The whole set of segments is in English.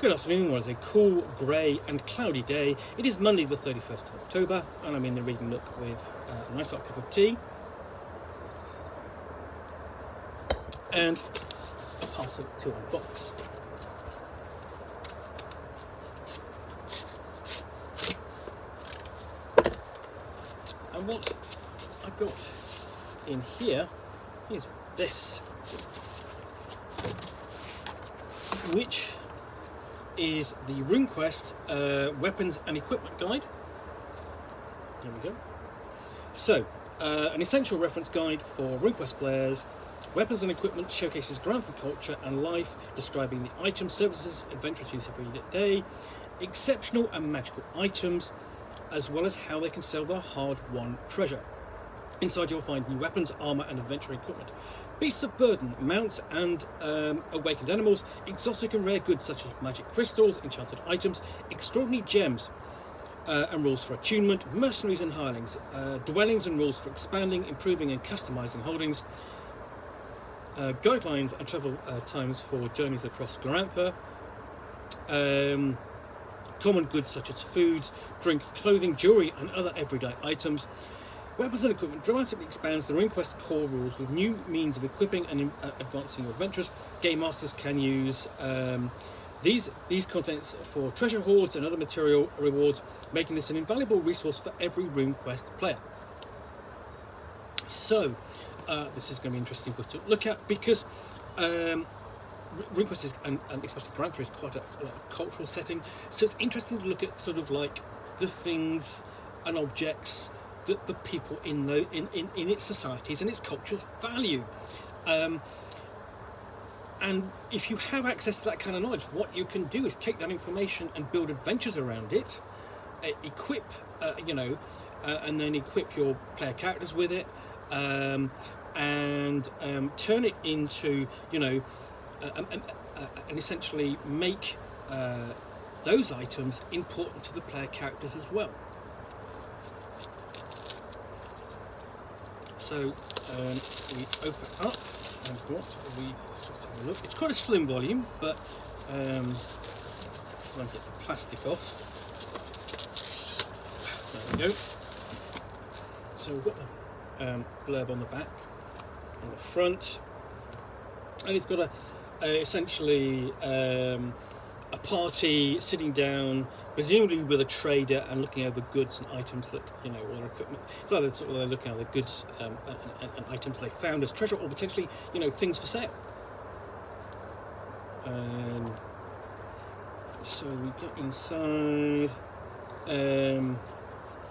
Good afternoon. What is a cool, grey and cloudy day? It is Monday the 31st of October and I'm in the reading nook with a nice hot cup of tea and a parcel to unbox. And what I've got in here is this, which is the RuneQuest Weapons and Equipment Guide. There we go. So, an essential reference guide for RuneQuest players. Weapons and equipment showcases Grantham culture and life, describing the items, services, adventurers use every day, exceptional and magical items, as well as how they can sell their hard-won treasure. Inside you'll find new weapons, armour and adventure equipment, beasts of burden, mounts and awakened animals, exotic and rare goods such as magic crystals, enchanted items, extraordinary gems and rules for attunement, mercenaries and hirelings, dwellings and rules for expanding, improving and customising holdings, guidelines and travel times for journeys across Glorantha, common goods such as food, drink, clothing, jewellery and other everyday items. Weapons and equipment dramatically expands the RuneQuest core rules with new means of equipping and advancing your adventures. Game masters can use these contents for treasure hoards and other material rewards, making this an invaluable resource for every RuneQuest player. So, this is going to be an interesting book to look at because RuneQuest is, and especially Glorantha, is quite a cultural setting. So it's interesting to look at sort of like the things and objects that the people in its societies and its cultures value. And if you have access to that kind of knowledge, what you can do is take that information and build adventures around it, equip, and then equip your player characters with it, and turn it into, and essentially make those items important to the player characters as well. So we open it up, and let's just have a look. It's quite a slim volume, but try and get the plastic off. There we go. So we've got the blurb on the back and the front, and it's got essentially a party sitting down, presumably with a trader, and looking over goods and items that, or their equipment. It's either sort of they're looking at the goods and items they found as treasure, or potentially, things for sale. So we get inside.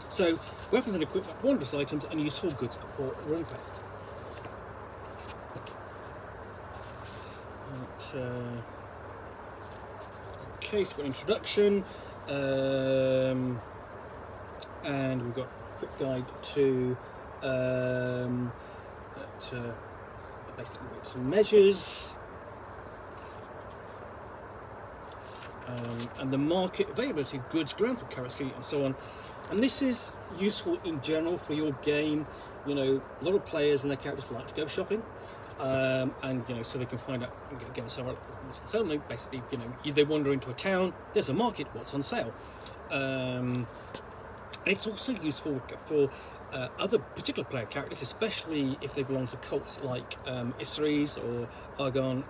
So, weapons and equipment, wondrous items, and useful goods for RuneQuest. Okay, so we've got an introduction, and we've got a quick guide to basically weights and measures, and the market, availability of goods, Grantham currency, and so on. And this is useful in general for your game. A lot of players and their characters like to go shopping. And so they can find out and get somewhere what's on sale. And basically, they wander into a town. There's a market. What's on sale? It's also useful for other particular player characters, especially if they belong to cults like Isseries or Argar,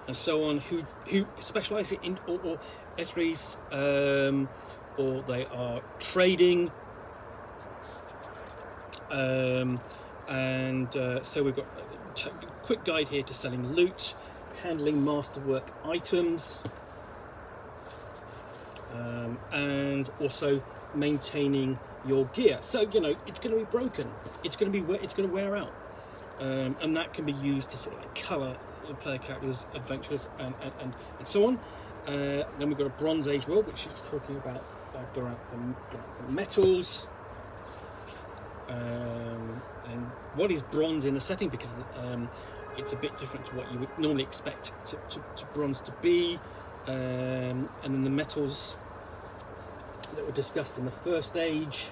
and so on, who specialise in or Isseries, or they are trading. So we've got a quick guide here to selling loot, handling masterwork items, and also maintaining your gear. So it's going to be broken. It's going to wear out, and that can be used to sort of like colour the player characters' adventures and so on. Then we've got a Bronze Age world, which is talking about Glorantha metals. And what is bronze in the setting, because it's a bit different to what you would normally expect to bronze to be, and then the metals that were discussed in the first age,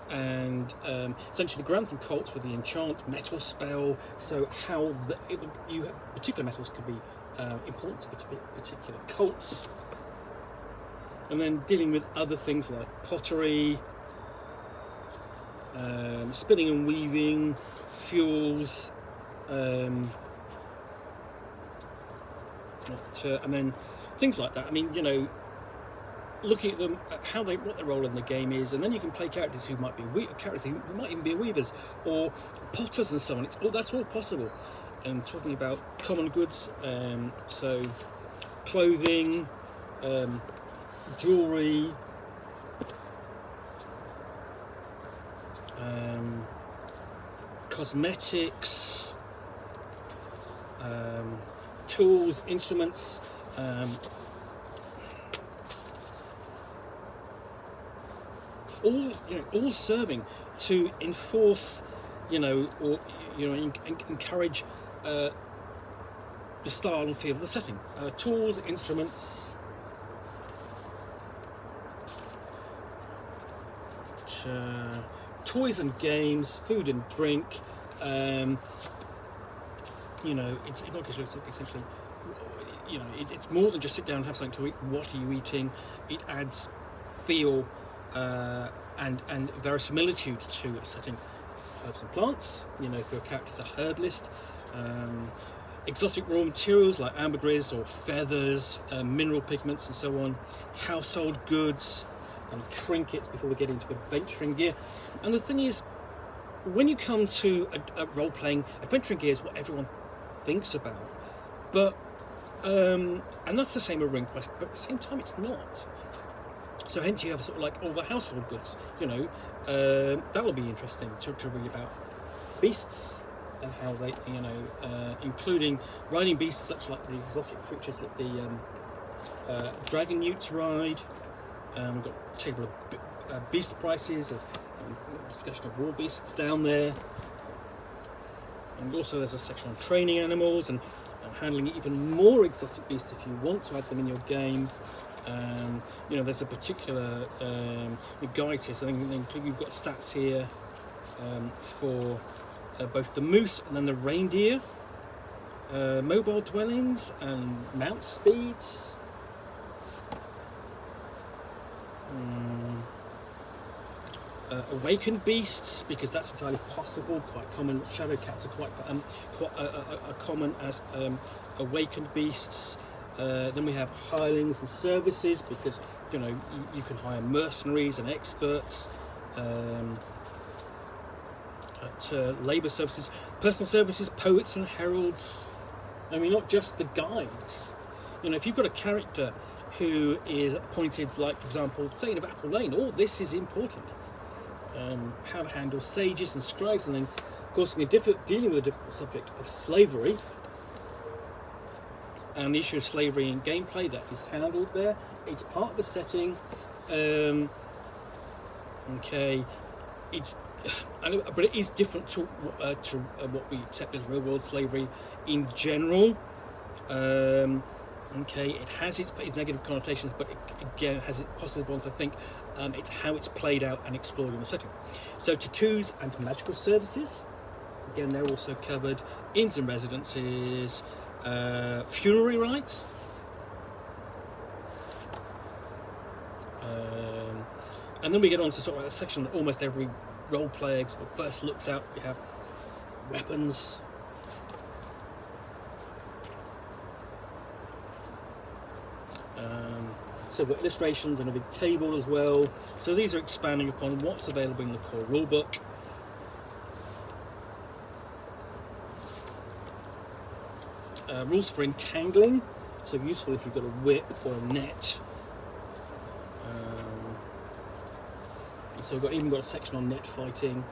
and and essentially the Grantham cults with the enchant metal spell. So how particular metals could be important to particular cults, and then dealing with other things like pottery, spinning and weaving, fuels, and then things like that. I mean, looking at them, at what their role in the game is, and then you can play characters who might be who might even be weavers or potters and so on. That's all possible. And talking about common goods, so clothing, jewellery, cosmetics, tools, instruments, all serving to enforce, or encourage the style and feel of the setting. Tools, instruments, toys and games, food and drink. It's not just essentially, it's more than just sit down and have something to eat. What are you eating? It adds feel and verisimilitude to a setting. Herbs and plants, if your character's a herbalist. Exotic raw materials like ambergris or feathers, mineral pigments and so on. Household goods and trinkets before we get into adventuring gear. And the thing is, when you come to a role-playing, adventuring gear is what everyone thinks about. But, and that's the same with RuneQuest, but at the same time it's not. So hence you have sort of like all the household goods, that will be interesting to read about. Beasts and how they, including riding beasts such like the exotic creatures that the dragon newts ride. We've got a table of beast prices, discussion of war beasts down there. And also there's a section on training animals and handling even more exotic beasts if you want to add them in your game. There's a particular guide here, so you've got stats here for both the moose and then the reindeer, mobile dwellings and mount speeds. Awakened beasts, because that's entirely possible, quite common. Shadow cats are quite common as awakened beasts. Then we have hirelings and services, because you can hire mercenaries and experts. Labour services, personal services, poets and heralds. I mean, not just the guides. If you've got a character who is appointed, like for example, Thane of Apple Lane, all this is important. How to handle sages and scribes, and then of course dealing with the difficult subject of slavery and the issue of slavery in gameplay that is handled there. It's part of the setting. But it is different to what we accept as real world slavery in general. It has its negative connotations, but it has its positive ones. I think it's how it's played out and explored in the setting. So tattoos and magical services, again, they're also covered. Inns and residences, funerary rites, and then we get on to sort of a section that almost every role player sort of first looks at. We have weapons. So we've got illustrations and a big table as well. So these are expanding upon what's available in the core rulebook. Rules for entangling, so useful if you've got a whip or a net. So we've even got a section on net fighting.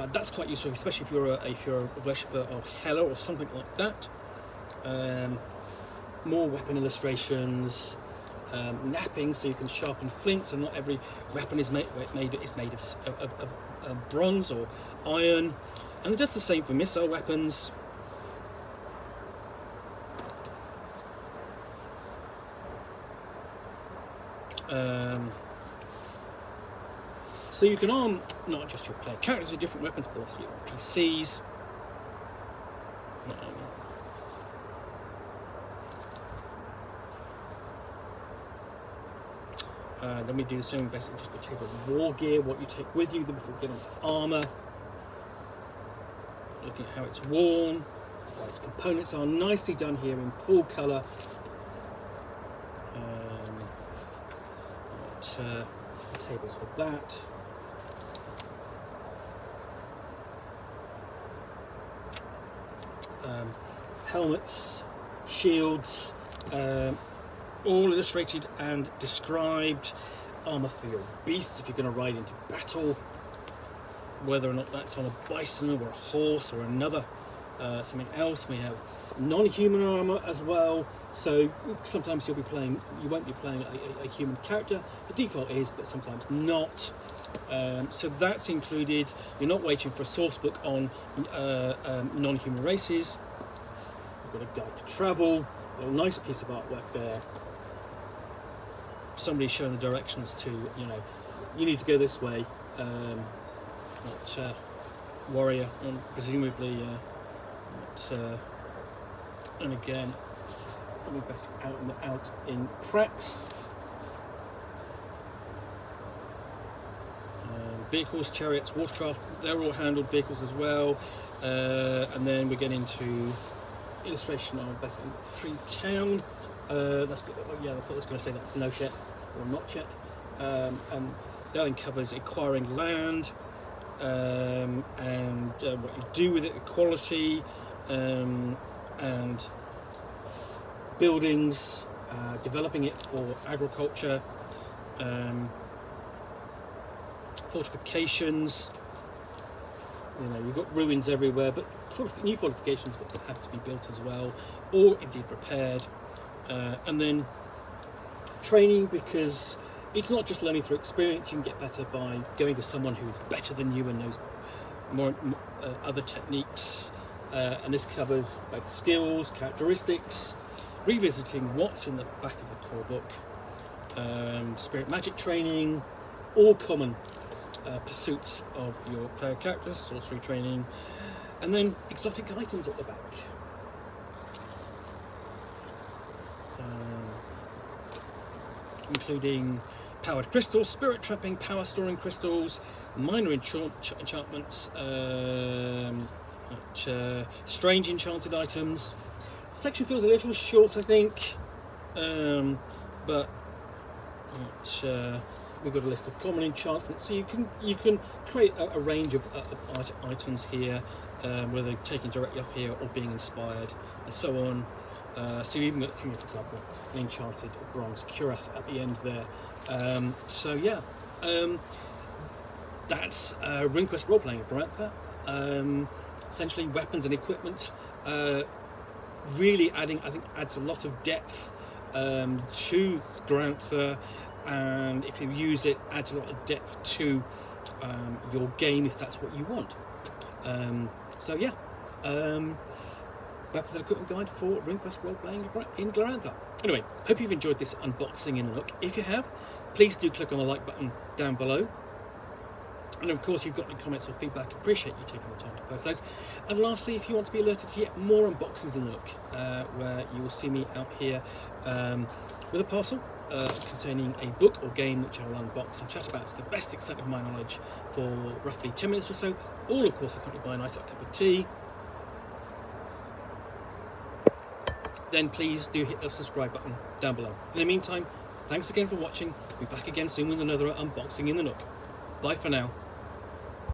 That's quite useful, especially if you're a worshipper of Hela or something like that. More weapon illustrations. Napping, so you can sharpen flints, and not every weapon is made of bronze or iron. And it does the same for missile weapons. So you can arm not just your player characters with different weapons, but also your PCs. Then we do the same basically just the table of war gear, what you take with you, then before we get onto armour. Looking at how it's worn, what its components are, nicely done here in full colour. Tables for that. Helmets, shields, all illustrated and described. Armour for your beasts if you're going to ride into battle, whether or not that's on a bison or a horse or another something else. We have non-human armour as well, so sometimes you won't be playing a human character. The default is, but sometimes not. So that's included. You're not waiting for a source book on non-human races. We've got a guide to travel, a nice piece of artwork there. Somebody's showing the directions to, you need to go this way. Warrior, and presumably, and again, we're basically out in Prax. Vehicles, chariots, watercraft, they're all handled vehicles as well. And then we get into illustration of basically Tree-town. That's good. Yeah, I thought I was going to say that's no yet or not yet. And that covers acquiring land and what you do with it, equality, and buildings, developing it for agriculture, fortifications. You've got ruins everywhere, but new fortifications have to be built as well, or indeed repaired. And then training, because it's not just learning through experience. You can get better by going to someone who's better than you and knows more other techniques. And this covers both skills, characteristics, revisiting what's in the back of the core book, spirit magic training, all common pursuits of your player characters, sorcery training, and then exotic items at the back. Including powered crystals, spirit trapping, power storing crystals, minor enchantments, strange enchanted items. Section feels a little short, I think, but we've got a list of common enchantments, so you can create a range of items here, whether taken directly off here or being inspired, and so on. So you even got, for example, an enchanted bronze cuirass at the end there. So yeah, that's RuneQuest role-playing Glorantha. Essentially, weapons and equipment. Really adds a lot of depth to Glorantha, and if you use it, adds a lot of depth to your game if that's what you want. So yeah. Weapons and equipment guide for RuneQuest role-playing in Glorantha. Anyway, hope you've enjoyed this unboxing in Nook. If you have, please do click on the like button down below. And of course, if you've got any comments or feedback, I appreciate you taking the time to post those. And lastly, if you want to be alerted to yet more unboxings in Nook, where you will see me out here with a parcel containing a book or game which I will unbox and chat about to the best extent of my knowledge for roughly 10 minutes or so, all of course accompanied by a nice hot cup of tea. Then please do hit the subscribe button down below. In the meantime, thanks again for watching. I'll be back again soon with another unboxing in the Nook. Bye for now.